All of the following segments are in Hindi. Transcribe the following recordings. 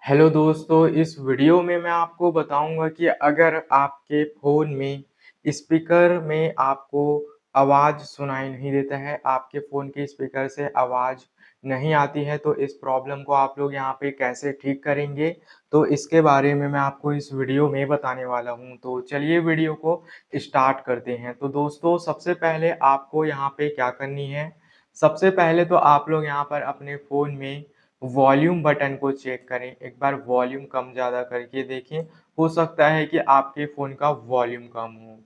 हेलो दोस्तों, इस वीडियो में मैं आपको बताऊंगा कि अगर आपके फ़ोन में स्पीकर में आपको आवाज़ सुनाई नहीं देता है, आपके फ़ोन के स्पीकर से आवाज़ नहीं आती है, तो इस प्रॉब्लम को आप लोग यहाँ पे कैसे ठीक करेंगे, तो इसके बारे में मैं आपको इस वीडियो में बताने वाला हूँ। तो चलिए वीडियो को स्टार्ट करते हैं। तो दोस्तों, सबसे पहले आपको यहाँ पे क्या करनी है, सबसे पहले तो आप लोग यहाँ पर अपने फ़ोन में वॉल्यूम बटन को चेक करें, एक बार वॉल्यूम कम ज़्यादा करके देखें, हो सकता है कि आपके फ़ोन का वॉल्यूम कम हो।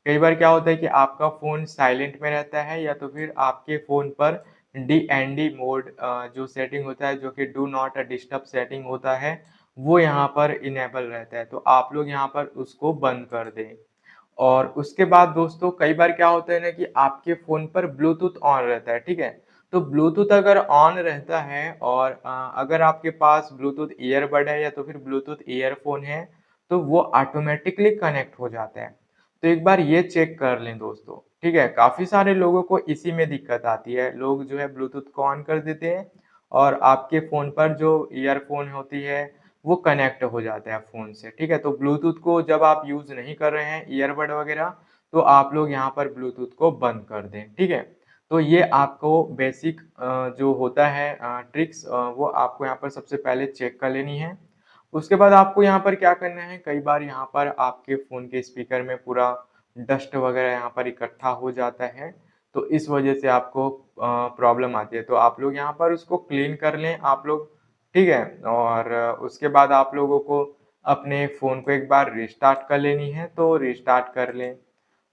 कई बार क्या होता है कि आपका फ़ोन साइलेंट में रहता है या तो फिर आपके फ़ोन पर डीएनडी मोड जो सेटिंग होता है, जो कि डू नॉट डिस्टर्ब सेटिंग होता है, वो यहाँ पर इनेबल रहता है, तो आप लोग यहाँ पर उसको बंद कर दें। और उसके बाद दोस्तों कई बार क्या होता है ना कि आपके फ़ोन पर ब्लूटूथ ऑन रहता है, ठीक है? तो ब्लूटूथ अगर ऑन रहता है और अगर आपके पास ब्लूटूथ ईयरबड है या तो फिर ब्लूटूथ ईयरफ़ोन है, तो वो ऑटोमैटिकली कनेक्ट हो जाता है। तो एक बार ये चेक कर लें दोस्तों, ठीक है? काफ़ी सारे लोगों को इसी में दिक्कत आती है। लोग जो है ब्लूटूथ को ऑन कर देते हैं और आपके फ़ोन पर जो ईयरफ़ोन होती है, वो कनेक्ट हो जाता है फ़ोन से, ठीक है? तो ब्लूटूथ को जब आप यूज़ नहीं कर रहे हैं, ईयरबड वगैरह, तो आप लोग यहाँ पर ब्लूटूथ को बंद कर दें, ठीक है? तो ये आपको बेसिक जो होता है ट्रिक्स वो आपको यहाँ पर सबसे पहले चेक कर लेनी है। उसके बाद आपको यहाँ पर क्या करना है, कई बार यहाँ पर आपके फ़ोन के स्पीकर में पूरा डस्ट वगैरह यहाँ पर इकट्ठा हो जाता है, तो इस वजह से आपको प्रॉब्लम आती है। तो आप लोग यहाँ पर उसको क्लीन कर लें आप लोग, ठीक है? और उसके बाद आप लोगों को अपने फ़ोन को एक बार रिस्टार्ट कर लेनी है, तो रिस्टार्ट कर लें।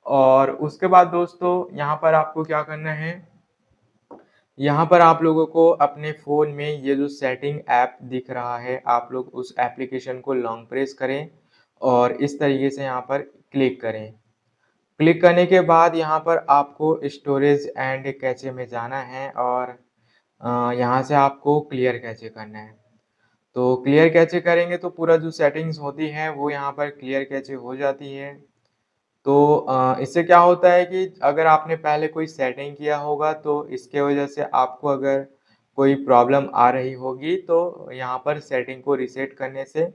और उसके बाद दोस्तों यहाँ पर आपको क्या करना है, यहाँ पर आप लोगों को अपने फ़ोन में ये जो सेटिंग ऐप दिख रहा है, आप लोग उस एप्लीकेशन को लॉन्ग प्रेस करें और इस तरीके से यहाँ पर क्लिक करें। क्लिक करने के बाद यहाँ पर आपको स्टोरेज एंड कैचे में जाना है और यहाँ से आपको क्लियर कैचे करना है। तो क्लियर कैचे करेंगे तो पूरा जो सेटिंग्स होती है वो यहाँ पर क्लियर कैचे हो जाती है। तो इससे क्या होता है कि अगर आपने पहले कोई सेटिंग किया होगा तो इसके वजह से आपको अगर कोई प्रॉब्लम आ रही होगी तो यहाँ पर सेटिंग को रीसेट करने से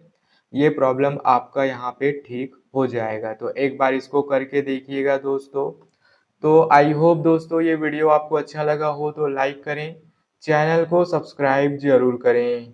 ये प्रॉब्लम आपका यहाँ पे ठीक हो जाएगा। तो एक बार इसको करके देखिएगा दोस्तों। तो आई होप दोस्तों ये वीडियो आपको अच्छा लगा हो तो लाइक करें, चैनल को सब्सक्राइब ज़रूर करें।